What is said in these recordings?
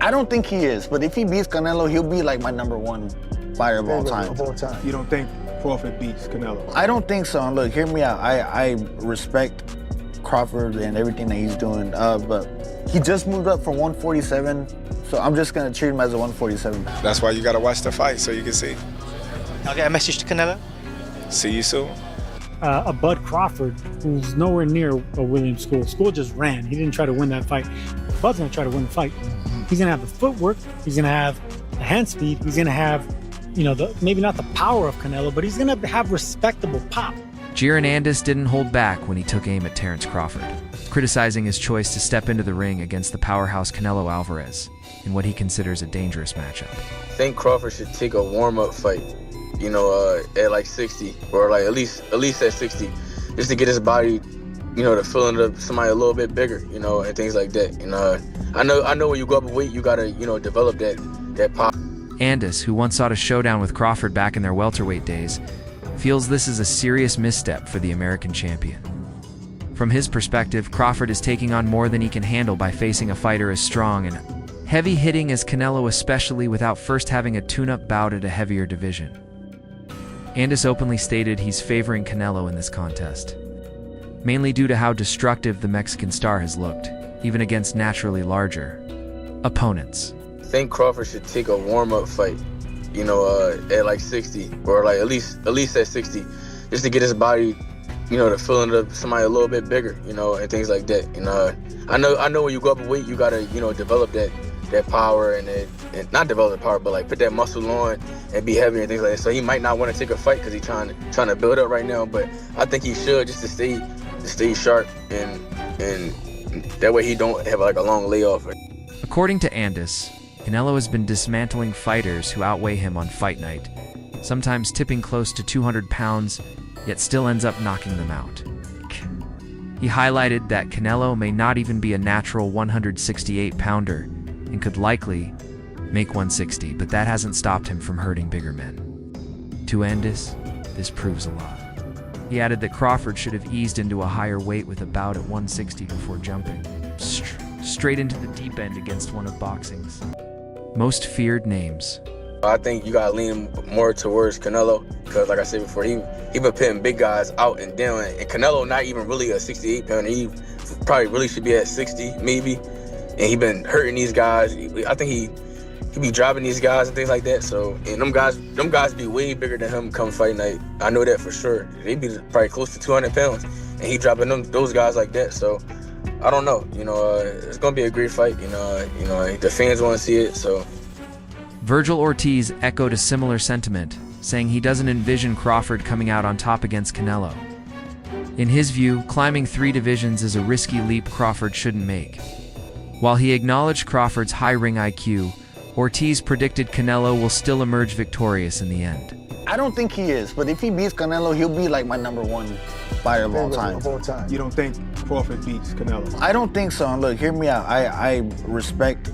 I don't think he is, but if he beats Canelo, he'll be like my #1 fighter of all time. You don't think Crawford beats Canelo? I don't think so. And look, hear me out. I respect Crawford and everything that he's doing, but he just moved up from 147, so I'm just gonna treat him as a 147. That's why you gotta watch the fight so you can see. I'll get a message to Canelo. See you soon. A Bud Crawford, who's nowhere near a William School. School just ran. He didn't try to win that fight. Bud's gonna try to win the fight. He's gonna have the footwork. He's gonna have the hand speed. He's gonna have, maybe not the power of Canelo, but he's gonna have respectable pop. Gervonta Davis didn't hold back when he took aim at Terence Crawford, criticizing his choice to step into the ring against the powerhouse Canelo Alvarez in what he considers a dangerous matchup. I think Crawford should take a warm-up fight, at like 60, or like at least at 60, just to get his body, to fill into somebody a little bit bigger, and things like that. I know when you go up in weight, you gotta, develop that pop. Ennis, who once sought a showdown with Crawford back in their welterweight days, feels this is a serious misstep for the American champion. From his perspective, Crawford is taking on more than he can handle by facing a fighter as strong and heavy-hitting as Canelo, especially without first having a tune-up bout at a heavier division. Ennis openly stated he's favoring Canelo in this contest, mainly due to how destructive the Mexican star has looked, even against naturally larger opponents. I think Crawford should take a warm-up fight, at like 60, or like at least at 60, just to get his body, to fill into somebody a little bit bigger, and things like that. I know when you go up in weight, you gotta, develop that power and not develop the power, but like put that muscle on and be heavier and things like that. So he might not want to take a fight because he's trying to build up right now, but I think he should, just to stay sharp, and that way he don't have like a long layoff. According to Ennis, Canelo has been dismantling fighters who outweigh him on fight night, sometimes tipping close to 200 pounds, yet still ends up knocking them out. He highlighted that Canelo may not even be a natural 168-pounder and could likely make 160, but that hasn't stopped him from hurting bigger men. To Ennis, this proves a lot. He added that Crawford should have eased into a higher weight with a bout at 160 before jumping straight into the deep end against one of boxing's most feared names. I think you gotta lean more towards Canelo, because like I said before, he been putting big guys out and down, and Canelo not even really a 68-pounder. He probably really should be at 60 maybe, and he been hurting these guys. I think he be dropping these guys and things like that. So, and them guys be way bigger than him come fight night. I know that for sure. They be probably close to 200 pounds, and he dropping those guys like that. So I don't know. It's gonna be a great fight. The fans want to see it. So. Virgil Ortiz echoed a similar sentiment, saying he doesn't envision Crawford coming out on top against Canelo. In his view, climbing 3 divisions is a risky leap Crawford shouldn't make. While he acknowledged Crawford's high ring IQ, Ortiz predicted Canelo will still emerge victorious in the end. I don't think he is, but if he beats Canelo, he'll be like my #1 fighter of all time. You don't think Crawford beats Canelo? I don't think so. And look, hear me out. I respect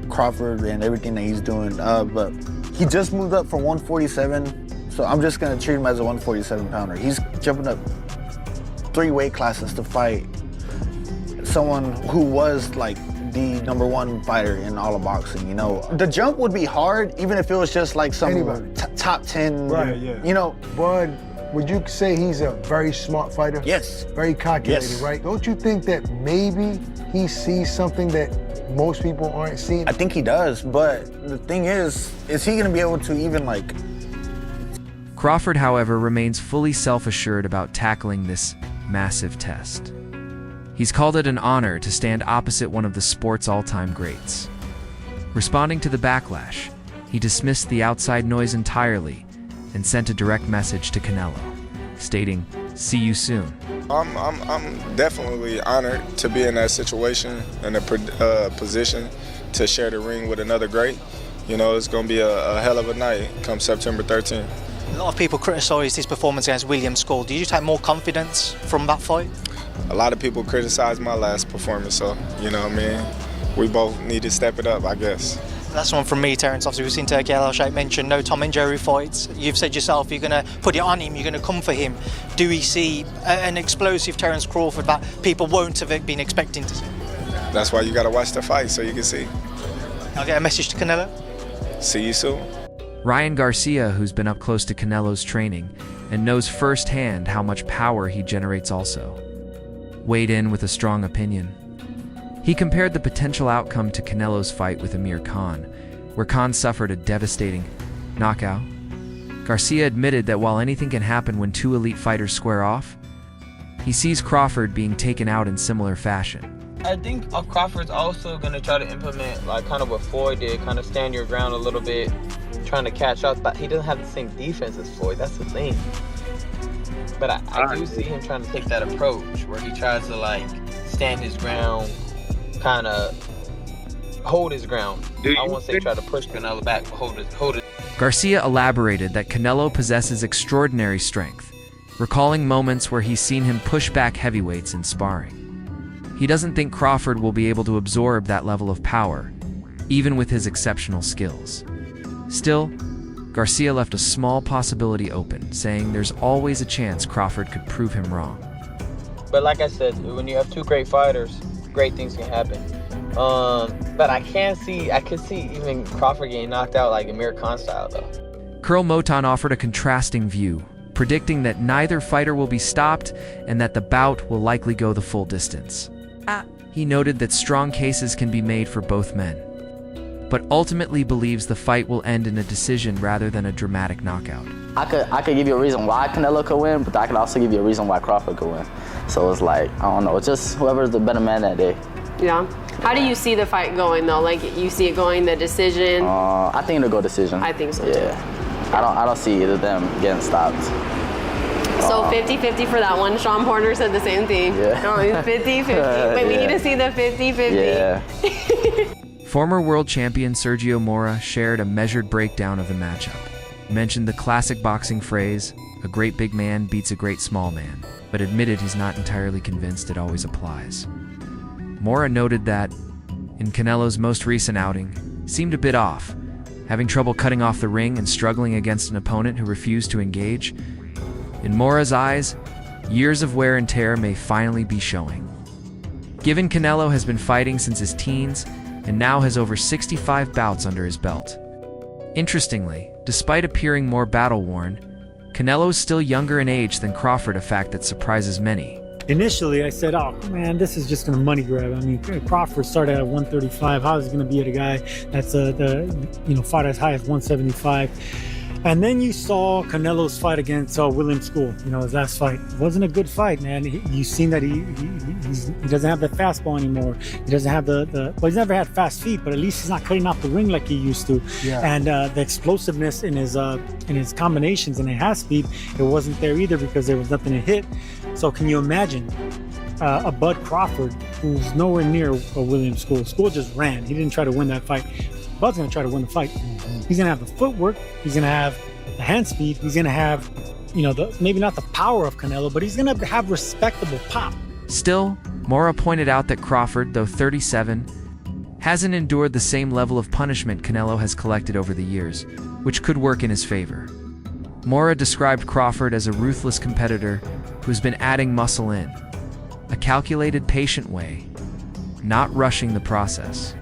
Crawford and everything that he's doing, but he just moved up from 147, so I'm just gonna treat him as a 147-pounder. He's jumping up 3 weight classes to fight someone who was like the #1 fighter in all of boxing. The jump would be hard, even if it was just like some top 10. Right, yeah. Bud, would you say he's a very smart fighter? Yes. Very calculated, Yes. right? Don't you think that maybe he sees something that most people aren't seeing? I think he does, but the thing is he gonna be able to even like... Crawford, however, remains fully self-assured about tackling this massive test. He's called it an honor to stand opposite one of the sport's all-time greats. Responding to the backlash, he dismissed the outside noise entirely and sent a direct message to Canelo, stating, "See you soon." I'm definitely honored to be in that situation and a position to share the ring with another great. It's going to be a hell of a night come September 13th. A lot of people criticised his performance against William School. Did you take more confidence from that fight? A lot of people criticized my last performance, so, we both need to step it up, I guess. That's one from me, Terence. Obviously, we've seen Turkey Al-Sheikh mention no Tom and Jerry fights. You've said yourself you're going to put it on him, you're going to come for him. Do we see an explosive Terence Crawford that people won't have been expecting to see? That's why you got to watch the fight so you can see. I'll get a message to Canelo. See you soon. Ryan Garcia, who's been up close to Canelo's training and knows firsthand how much power he generates also, weighed in with a strong opinion. He compared the potential outcome to Canelo's fight with Amir Khan, where Khan suffered a devastating knockout. Garcia admitted that while anything can happen when two elite fighters square off, he sees Crawford being taken out in similar fashion. I think Crawford's also going to try to implement, like, kind of what Floyd did, kind of stand your ground a little bit, trying to catch up, but he doesn't have the same defense as Floyd. That's the thing. But I do see him trying to take that approach where he tries to, like, stand his ground, kind of hold his ground. I won't say try to push Canelo back, but hold it. Garcia elaborated that Canelo possesses extraordinary strength, recalling moments where he's seen him push back heavyweights in sparring. He doesn't think Crawford will be able to absorb that level of power, even with his exceptional skills. Still, Garcia left a small possibility open, saying there's always a chance Crawford could prove him wrong. But like I said, when you have two great fighters, great things can happen. But I could see even Crawford getting knocked out like Amir Khan style though. Curl Moton offered a contrasting view, predicting that neither fighter will be stopped and that the bout will likely go the full distance. He noted that strong cases can be made for both men, but ultimately believes the fight will end in a decision rather than a dramatic knockout. I could give you a reason why Canelo could win, but I could also give you a reason why Crawford could win. So it's like, I don't know, it's just whoever's the better man that day. Yeah. How do you see the fight going though? Like you see it going the decision? I think it'll go decision. I think so too. Yeah. I don't see either of them getting stopped. So 50-50 for that one. Sean Porter said the same thing. Yeah. No, 50-50. Wait, we need to see the 50-50. Yeah. Former world champion Sergio Mora shared a measured breakdown of the matchup. He mentioned the classic boxing phrase, "A great big man beats a great small man," but admitted he's not entirely convinced it always applies. Mora noted that, in Canelo's most recent outing, seemed a bit off, having trouble cutting off the ring and struggling against an opponent who refused to engage. In Mora's eyes, years of wear and tear may finally be showing. Given Canelo has been fighting since his teens and now has over 65 bouts under his belt. Interestingly, despite appearing more battle-worn, Canelo is still younger in age than Crawford, a fact that surprises many. Initially, I said, oh man, this is just going to money grab. I mean, Crawford started at 135. How is he going to be at a guy that's fought as high as 175? And then you saw Canelo's fight against William School. His last fight. It wasn't a good fight, man. You've seen that he doesn't have the fastball anymore. He doesn't have he's never had fast feet, but at least he's not cutting off the ring like he used to. Yeah. And the explosiveness in his combinations and in half speed, it wasn't there either because there was nothing to hit. So can you imagine a Bud Crawford who's nowhere near a William School? School just ran. He didn't try to win that fight. Bud's going to try to win the fight. He's going to have the footwork. He's going to have the hand speed. He's going to have, maybe not the power of Canelo, but he's going to have respectable pop. Still, Mora pointed out that Crawford, though 37, hasn't endured the same level of punishment Canelo has collected over the years, which could work in his favor. Mora described Crawford as a ruthless competitor who's been adding muscle in, a calculated, patient way, not rushing the process.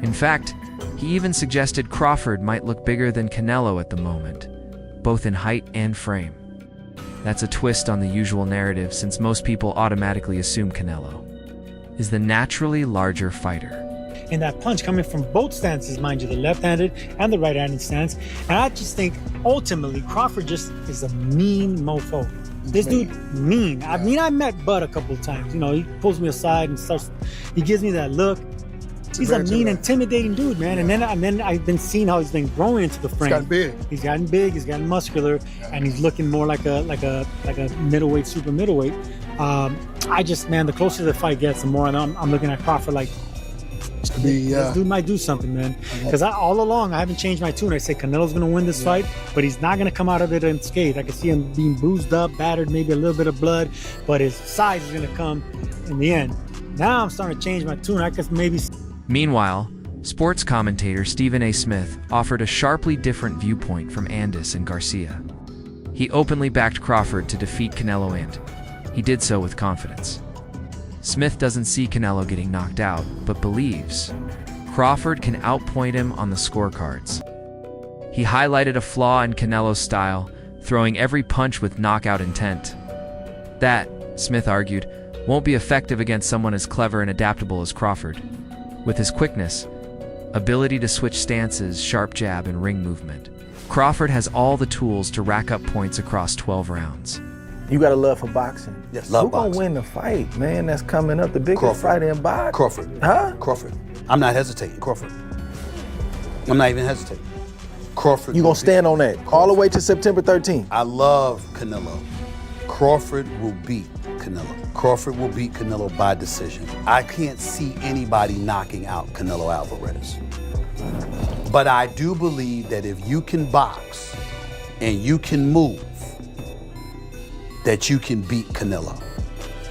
In fact, he even suggested Crawford might look bigger than Canelo at the moment, both in height and frame. That's a twist on the usual narrative, since most people automatically assume Canelo is the naturally larger fighter. And that punch coming from both stances, mind you, the left-handed and the right-handed stance. And I just think, ultimately, Crawford just is a mean mofo. This dude, mean. I mean, I met Bud a couple of times. He pulls me aside and he gives me that look. He's a mean, intimidating dude, man. And then I've been seeing how he's been growing into the frame. He's gotten big. He's gotten muscular, and he's looking more like a middleweight, super middleweight. The closer the fight gets, the more I'm looking at Crawford like, this dude might do something, man. Because all along I haven't changed my tune. I say Canelo's gonna win this fight, but he's not gonna come out of it unscathed. I can see him being bruised up, battered, maybe a little bit of blood, but his size is gonna come in the end. Now I'm starting to change my tune. I guess maybe. Meanwhile, sports commentator Stephen A. Smith offered a sharply different viewpoint from Ennis and Garcia. He openly backed Crawford to defeat Canelo, and he did so with confidence. Smith doesn't see Canelo getting knocked out, but believes Crawford can outpoint him on the scorecards. He highlighted a flaw in Canelo's style, throwing every punch with knockout intent. That, Smith argued, won't be effective against someone as clever and adaptable as Crawford. With his quickness, ability to switch stances, sharp jab, and ring movement, Crawford has all the tools to rack up points across 12 rounds. You got a love for boxing. Yes, love Who boxing. gonna win the fight, man? That's coming up, the biggest Crawford. fight in boxing. Crawford. Huh? Crawford. I'm not hesitating. Crawford. I'm not even hesitating. Crawford. You gonna stand on that all the way to September 13th? I love Canelo. Crawford will beat Canelo. Crawford will beat Canelo by decision. I can't see anybody knocking out Canelo Alvarez. But I do believe that if you can box and you can move, that you can beat Canelo.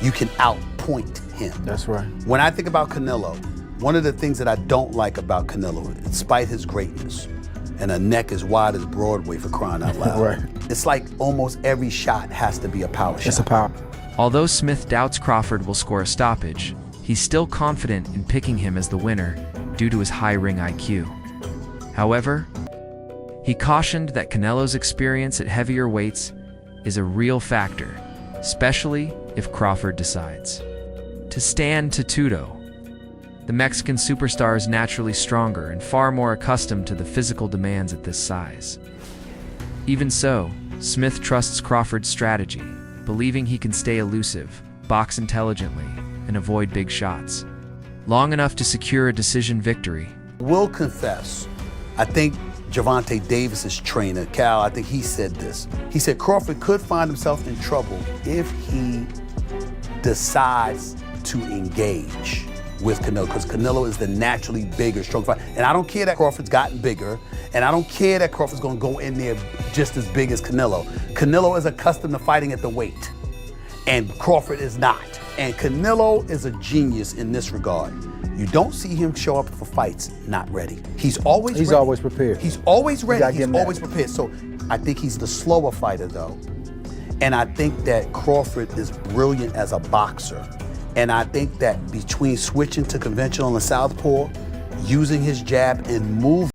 You can outpoint him. That's right. When I think about Canelo, one of the things that I don't like about Canelo, despite his greatness, and a neck as wide as Broadway for crying out loud. Right. It's like almost every shot has to be a power shot. It's a power. Although Smith doubts Crawford will score a stoppage, he's still confident in picking him as the winner due to his high ring IQ. However, he cautioned that Canelo's experience at heavier weights is a real factor, especially if Crawford decides to stand to-tudo. The Mexican superstar is naturally stronger and far more accustomed to the physical demands at this size. Even so, Smith trusts Crawford's strategy, believing he can stay elusive, box intelligently, and avoid big shots, long enough to secure a decision victory. Will confess, I think Gervonta Davis's trainer, Cal, I think he said this. He said Crawford could find himself in trouble if he decides to engage with Canelo, because Canelo is the naturally bigger, stronger fighter. And I don't care that Crawford's gotten bigger, and I don't care that Crawford's gonna go in there just as big as Canelo. Canelo is accustomed to fighting at the weight, and Crawford is not. And Canelo is a genius in this regard. You don't see him show up for fights not ready. He's always prepared. He's always ready. He's that. always prepared. So I think he's the slower fighter, though. And I think that Crawford is brilliant as a boxer. And I think that between switching to conventional and southpaw, using his jab and moving